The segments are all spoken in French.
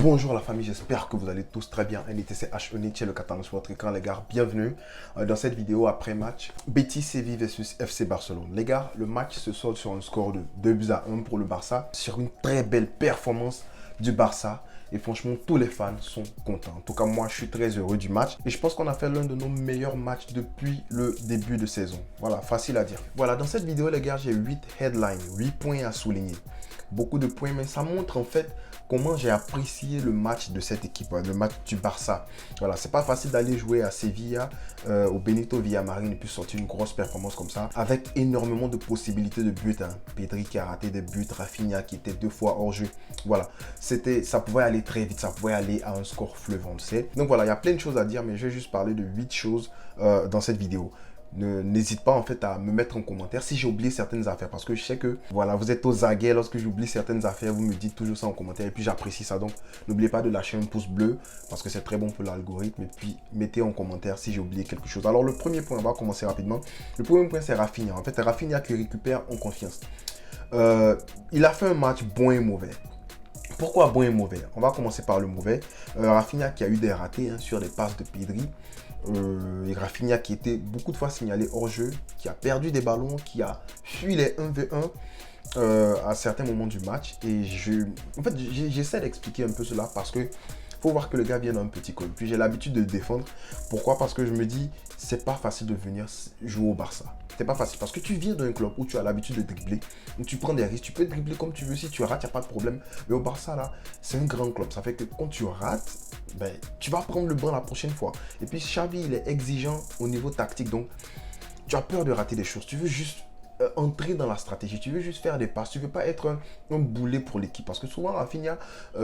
Bonjour la famille, j'espère que vous allez tous très bien. NITCH Onitsha, le Catalan sur votre écran, les gars, bienvenue dans cette vidéo après match Betis Séville versus FC Barcelone. Les gars, le match se solde sur un score de 2-1 pour le Barça, sur une très belle performance du Barça. Et franchement, tous les fans sont contents. En tout cas, moi, je suis très heureux du match. Et je pense qu'on a fait l'un de nos meilleurs matchs depuis le début de saison. Voilà, facile à dire. Voilà, dans cette vidéo, les gars, j'ai 8 headlines, 8 points à souligner. Beaucoup de points, mais ça montre en fait comment j'ai apprécié le match de cette équipe, le match du Barça. Voilà, c'est pas facile d'aller jouer à Sevilla, au Benito Villamarín et puis sortir une grosse performance comme ça, avec énormément de possibilités de buts. Pedri qui a raté des buts, Rafinha qui était 2 fois hors jeu. Voilà, ça pouvait aller très vite, ça pouvait aller à un score fleuvant, tu sais. Donc voilà, il y a plein de choses à dire, mais je vais juste parler de 8 choses dans cette vidéo. N'hésite pas en fait à me mettre en commentaire si j'ai oublié certaines affaires, parce que je sais que voilà, vous êtes aux aguets lorsque j'oublie certaines affaires, vous me dites toujours ça en commentaire et puis j'apprécie ça. Donc n'oubliez pas de lâcher un pouce bleu parce que c'est très bon pour l'algorithme, et puis mettez en commentaire si j'ai oublié quelque chose. Alors le premier point, on va commencer rapidement. Le premier point, c'est Rafinha. En fait, Rafinha qui récupère en confiance. Il a fait un match bon et mauvais. Pourquoi bon et mauvais? On va commencer par le mauvais. Rafinha qui a eu des ratés sur des passes de Pedri. Et Rafinha qui était beaucoup de fois signalé hors jeu, qui a perdu des ballons, qui a fui les 1v1 à certains moments du match. Et en fait, j'essaie d'expliquer un peu cela parce que faut voir que le gars vient d'un petit club. Puis j'ai l'habitude de le défendre. Pourquoi? Parce que je me dis, c'est pas facile de venir jouer au Barça. C'est pas facile parce que tu viens d'un club où tu as l'habitude de dribbler, où tu prends des risques, tu peux dribbler comme tu veux, si tu rates, il n'y a pas de problème. Mais au Barça, là, c'est un grand club. Ça fait que quand tu rates, ben, tu vas prendre le banc la prochaine fois. Et puis Xavi, il est exigeant au niveau tactique. Donc, tu as peur de rater des choses. Tu veux juste entrer dans la stratégie, tu veux juste faire des passes, tu veux pas être un boulet pour l'équipe, parce que souvent Rafinha,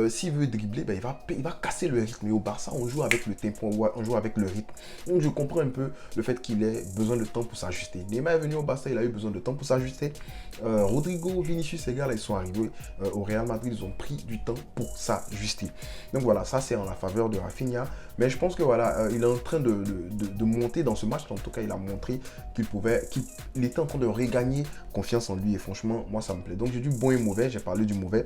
s'il veut dribbler, ben, il va casser le rythme. Et au Barça, on joue avec le tempo, on joue avec le rythme. Donc je comprends un peu le fait qu'il ait besoin de temps pour s'ajuster. Neymar est venu au Barça, il a eu besoin de temps pour s'ajuster. Rodrigo, Vinicius, ces gars là, ils sont arrivés au Real Madrid, ils ont pris du temps pour s'ajuster. Donc voilà, ça c'est en la faveur de Rafinha. Mais je pense que voilà, il est en train de monter dans ce match. En tout cas, il a montré qu'il était en train de regagner confiance en lui. Et franchement, moi, ça me plaît. Donc, j'ai du bon et mauvais. J'ai parlé du mauvais.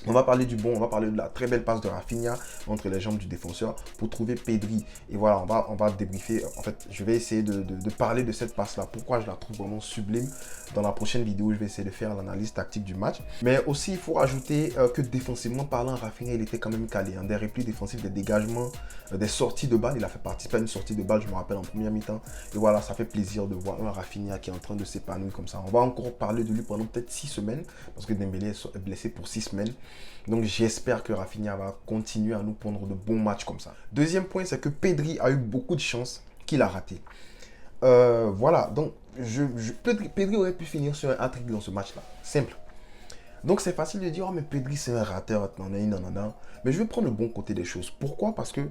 On va parler du bon, on va parler de la très belle passe de Rafinha entre les jambes du défenseur pour trouver Pedri. Et voilà, on va débriefer. En fait, je vais essayer de parler de cette passe-là. Pourquoi je la trouve vraiment sublime. Dans la prochaine vidéo, je vais essayer de faire l'analyse tactique du match. Mais aussi, il faut rajouter que défensivement parlant, Rafinha, il était quand même calé. Des replis défensifs, des dégagements, des sorties de balle. Il a fait participer à une sortie de balle, je me rappelle, en première mi-temps. Et voilà, ça fait plaisir de voir un Rafinha qui est en train de s'épanouir comme ça. On va encore parler de lui pendant peut-être 6 semaines, parce que Dembélé est blessé pour 6 semaines. Donc j'espère que Rafinha va continuer à nous prendre de bons matchs comme ça. Deuxième point, c'est que Pedri a eu beaucoup de chance qu'il a raté. Voilà, donc Pedri aurait pu finir sur un hat-trick dans ce match-là. Simple. Donc c'est facile de dire, oh mais Pedri c'est un rateur, non. Mais je vais prendre le bon côté des choses. Pourquoi? Parce que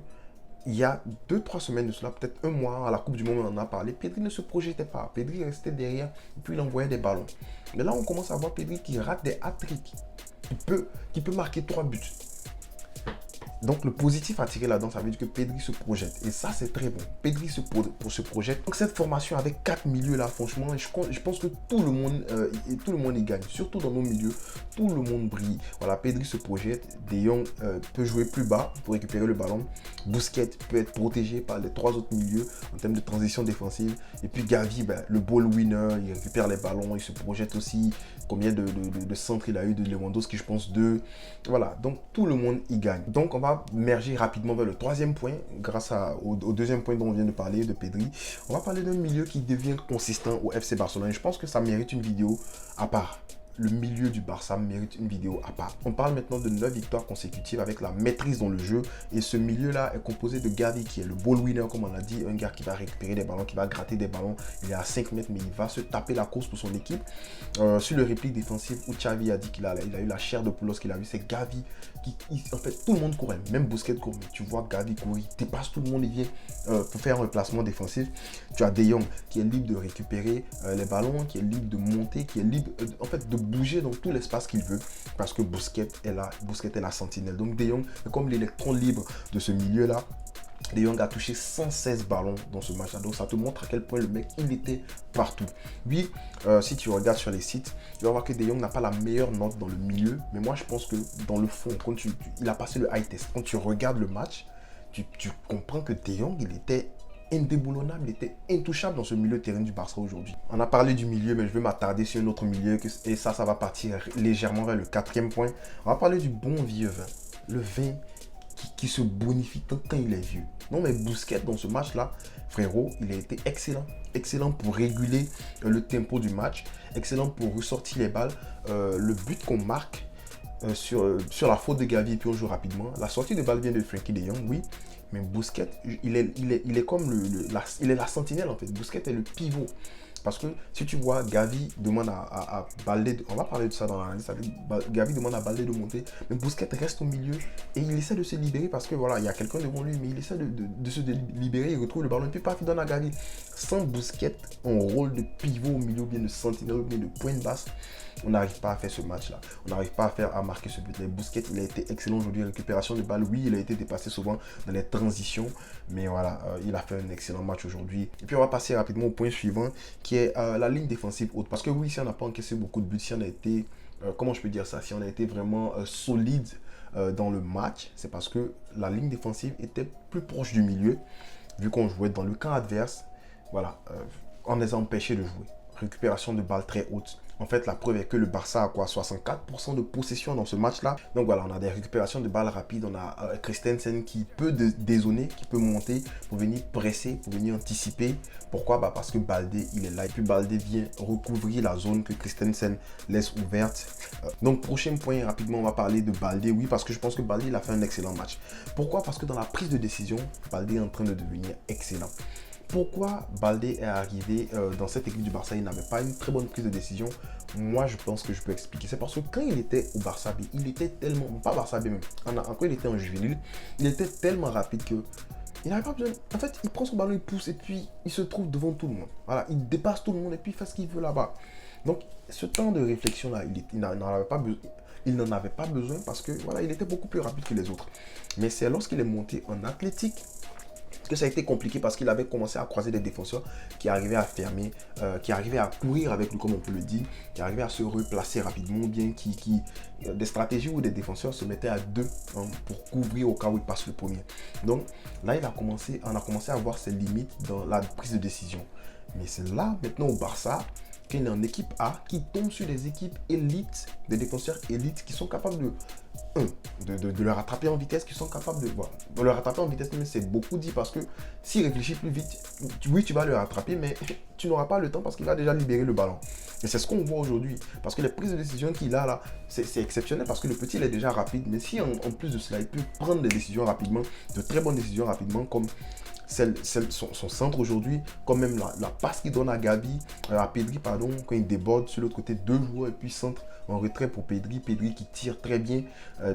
il y a 2-3 semaines de cela, peut-être un mois, à la Coupe du Monde, on en a parlé. Pedri ne se projetait pas. Pedri restait derrière et puis il envoyait des ballons. Mais là, on commence à voir Pedri qui rate des hat-tricks. Qui peut marquer 3 buts. Donc le positif à tirer là-dedans, ça veut dire que Pedri se projette. Et ça, c'est très bon. Pedri se projette. Donc cette formation avec 4 milieux là, franchement, je pense que tout le monde y gagne. Surtout dans nos milieux, tout le monde brille. Voilà, Pedri se projette. De Jong peut jouer plus bas pour récupérer le ballon. Busquets peut être protégé par les 3 autres milieux en termes de transition défensive. Et puis Gavi, ben, le ball winner, il récupère les ballons, il se projette aussi. Combien de centres il a eu de Lewandowski, je pense 2. Voilà, donc tout le monde y gagne. Donc on va merger rapidement vers le troisième point, grâce au deuxième point dont on vient de parler, de Pedri. On va parler d'un milieu qui devient consistant au FC Barcelone. Je pense que ça mérite une vidéo à part. Le milieu du Barça mérite une vidéo à part. On parle maintenant de 9 victoires consécutives avec la maîtrise dans le jeu. Et ce milieu-là est composé de Gavi qui est le ball winner, comme on l'a dit. Un gars qui va récupérer des ballons, qui va gratter des ballons. Il est à 5 mètres, mais il va se taper la course pour son équipe. Sur le réplique défensif où Xavi a dit qu'il a eu la chair de poule lorsqu'il a vu, c'est Gavi en fait, tout le monde courait. Même Busquets court, mais tu vois Gavi courir. Il dépasse tout le monde, il vient pour faire un placement défensif. Tu as De Jong qui est libre de récupérer les ballons, qui est libre de monter, qui est libre en fait de bouger dans tout l'espace qu'il veut, parce que Busquets est là, Busquets est la sentinelle. Donc De Jong est comme l'électron libre de ce milieu-là. De Jong a touché 116 ballons dans ce match-là. Donc ça te montre à quel point le mec, il était partout. Oui, si tu regardes sur les sites, tu vas voir que De Jong n'a pas la meilleure note dans le milieu. Mais moi, je pense que dans le fond, quand il a passé le high test. Quand tu regardes le match, tu comprends que De Jong, il était indéboulonnable, il était intouchable dans ce milieu de terrain du Barça aujourd'hui. On a parlé du milieu, mais je vais m'attarder sur un autre milieu. Et ça va partir légèrement vers le 4e point. On va parler du bon vieux vin. Le vin qui se bonifie quand il est vieux. Non, mais Busquets, dans ce match-là, frérot, il a été excellent. Excellent pour réguler le tempo du match. Excellent pour ressortir les balles. Le but qu'on marque sur la faute de Gavi et puis on joue rapidement. La sortie de balle vient de Frenkie de Jong, oui. Mais Busquets, il est comme il est la sentinelle en fait. Busquets est le pivot. Parce que si tu vois, Gavi demande à Baldé, on va parler de ça dans la liste, Gavi demande à Baldé de monter, mais Busquets reste au milieu et il essaie de se libérer parce que voilà, il y a quelqu'un devant lui, mais il essaie de se libérer, il retrouve le ballon, et puis paf, il donne à Gavi. Sans Busquets, en rôle de pivot au milieu, bien de sentinelle, bien de pointe basse, on n'arrive pas à faire ce match-là. On n'arrive pas à marquer ce but. Mais Busquets, il a été excellent aujourd'hui. Récupération de balle, oui, il a été dépassé souvent dans les transitions. Mais voilà, il a fait un excellent match aujourd'hui. Et puis, on va passer rapidement au point suivant, qui est la ligne défensive haute. Parce que oui, si on n'a pas encaissé beaucoup de buts, si on a été, comment je peux dire ça, si on a été vraiment solide dans le match, c'est parce que la ligne défensive était plus proche du milieu. Vu qu'on jouait dans le camp adverse, voilà, on les a empêchés de jouer. Récupération de balles très haute. En fait, la preuve est que le Barça a quoi, 64% de possession dans ce match-là. Donc voilà, on a des récupérations de balles rapides. On a Christensen qui peut dézonner, qui peut monter pour venir presser, pour venir anticiper. Pourquoi? Parce que Baldé, il est là. Et puis Baldé vient recouvrir la zone que Christensen laisse ouverte. Donc prochain point, rapidement, on va parler de Baldé. Oui, parce que je pense que Baldé, il a fait un excellent match. Pourquoi? Parce que dans la prise de décision, Baldé est en train de devenir excellent. Pourquoi Baldé est arrivé dans cette équipe du Barça? Il n'avait pas une très bonne prise de décision. Moi, je pense que je peux expliquer. C'est parce que quand il était au Barça B, il était tellement, pas Barça B même, quand il était en juvénile, il était tellement rapide que il n'avait pas besoin. En fait, il prend son ballon, il pousse et puis il se trouve devant tout le monde. Voilà, il dépasse tout le monde et puis il fait ce qu'il veut là-bas. Donc, ce temps de réflexion-là, il n'en avait pas besoin. Il n'en avait pas besoin parce que voilà, il était beaucoup plus rapide que les autres. Mais c'est lorsqu'il est monté en athlétique que ça a été compliqué parce qu'il avait commencé à croiser des défenseurs qui arrivaient à fermer, qui arrivaient à courir avec lui, comme on peut le dire, qui arrivaient à se replacer rapidement, bien des stratégies où des défenseurs se mettaient à deux pour couvrir au cas où il passe le premier. Donc là, on a commencé à voir ses limites dans la prise de décision. Mais c'est là, maintenant au Barça, qu'il est en équipe A, qui tombe sur des équipes élites, des défenseurs élites qui sont capables de le rattraper en vitesse, qui sont capables de le rattraper en vitesse, mais c'est beaucoup dit parce que s'il réfléchit plus vite, oui, tu vas le rattraper, mais tu n'auras pas le temps parce qu'il va déjà libérer le ballon. Et c'est ce qu'on voit aujourd'hui. Parce que les prises de décision qu'il a là, c'est exceptionnel parce que le petit, il est déjà rapide. Mais si en plus de cela, il peut prendre des décisions rapidement, de très bonnes décisions rapidement, comme son centre aujourd'hui, comme même la passe qu'il donne à Gavi, à Pedri, pardon, quand il déborde sur l'autre côté, deux joueurs et puis centre en retrait pour Pedri qui tire très bien,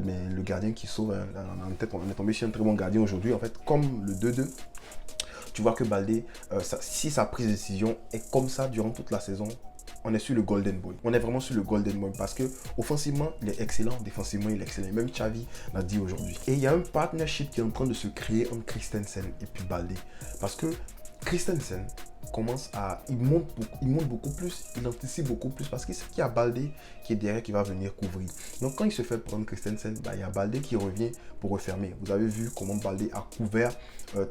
mais le gardien qui sauve, on est tombé sur un très bon gardien aujourd'hui, en fait, comme le 2-2. Tu vois que Baldé, si sa prise de décision est comme ça durant toute la saison, on est sur le Golden Boy. On est vraiment sur le Golden Boy parce que offensivement, il est excellent, défensivement, il est excellent. Même Xavi l'a dit aujourd'hui. Et il y a un partnership qui est en train de se créer entre Christensen et puis Baldé. Parce que Christensen il monte beaucoup plus, il anticipe beaucoup plus parce qu'il sait qu'il y a Baldé qui est derrière qui va venir couvrir. Donc quand il se fait prendre Christensen, il y a Baldé qui revient pour refermer. Vous avez vu comment Baldé a couvert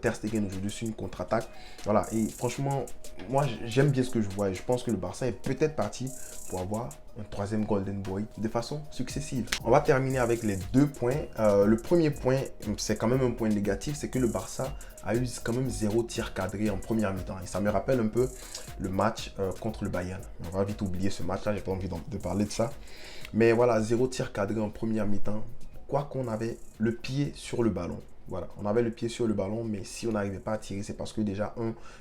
Ter Stegen aujourd'hui sur une contre-attaque. Voilà, et franchement, moi j'aime bien ce que je vois et je pense que le Barça est peut-être parti pour avoir un troisième Golden Boy de façon successive. On va terminer avec les deux points. Le premier point, c'est quand même un point négatif, c'est que le Barça a eu quand même 0 tir cadré en première mi-temps. Et ça me rappelle un peu le match contre le Bayern. On va vite oublier ce match-là, j'ai pas envie de parler de ça. Mais voilà, 0 tir cadré en première mi-temps. Quoi qu'on avait le pied sur le ballon. Voilà, on avait le pied sur le ballon, mais si on n'arrivait pas à tirer, c'est parce que déjà,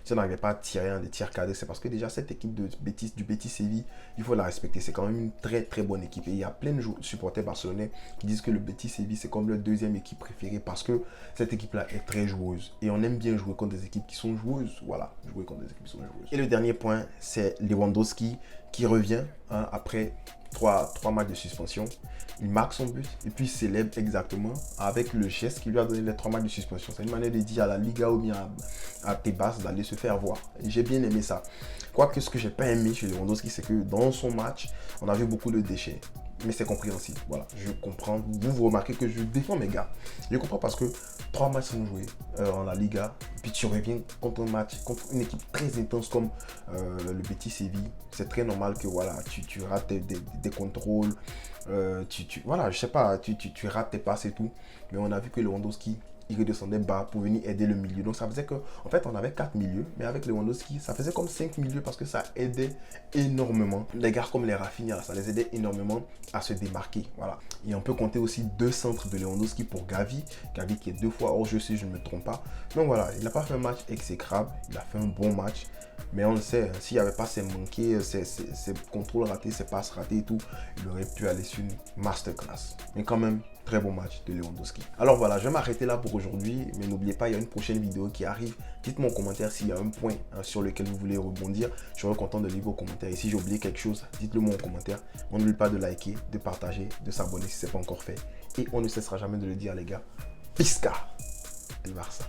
si on n'arrivait pas à tirer un des tirs cadrés, c'est parce que déjà, cette équipe du Betis Séville, il faut la respecter. C'est quand même une très très bonne équipe. Et il y a plein de supporters barcelonais qui disent que le Betis Séville, c'est comme leur deuxième équipe préférée parce que cette équipe-là est très joueuse. Et on aime bien jouer contre des équipes qui sont joueuses. Voilà, jouer contre des équipes qui sont joueuses. Et le dernier point, c'est Lewandowski qui revient après trois matchs de suspension. Il marque son but et puis il célèbre exactement avec le geste qui lui a donné les 3 matchs de suspension. C'est une manière de dire à la Liga ou bien à Tebas d'aller se faire voir. Et j'ai bien aimé ça. Quoique ce que j'ai pas aimé chez Lewandowski, c'est que dans son match, on a vu beaucoup de déchets. Mais c'est compréhensible. Voilà, je comprends. Vous remarquez que je défends mes gars. Je comprends parce que 3 matchs sont joués en la Liga. Puis tu reviens contre un match, contre une équipe très intense comme le Betis Séville. C'est très normal que voilà, tu rates des contrôles. Voilà, je sais pas, tu rates tes passes et tout. Mais on a vu que Lewandowski, il redescendait bas pour venir aider le milieu. Donc ça faisait que, en fait, on avait 4 milieux, mais avec Lewandowski, ça faisait comme 5 milieux parce que ça aidait énormément. Les gars comme les Rafinha, ça les aidait énormément à se démarquer. Voilà. Et on peut compter aussi 2 centres de Lewandowski pour Gavi. Gavi qui est 2 fois hors jeu si je ne me trompe pas. Donc voilà, il n'a pas fait un match exécrable, il a fait un bon match. Mais on le sait, s'il n'y avait pas ces manqués, ces contrôles ratés, ces passes ratées et tout, il aurait pu aller sur une masterclass. Mais quand même, très bon match de Lewandowski. Alors voilà, je vais m'arrêter là pour aujourd'hui, mais n'oubliez pas, il y a une prochaine vidéo qui arrive. Dites-moi en commentaire s'il y a un point sur lequel vous voulez rebondir. Je serai content de lire vos commentaires. Et si j'ai oublié quelque chose, dites-le moi en commentaire. On n'oublie pas de liker, de partager, de s'abonner si ce n'est pas encore fait. Et on ne cessera jamais de le dire les gars. Pisca El Barça.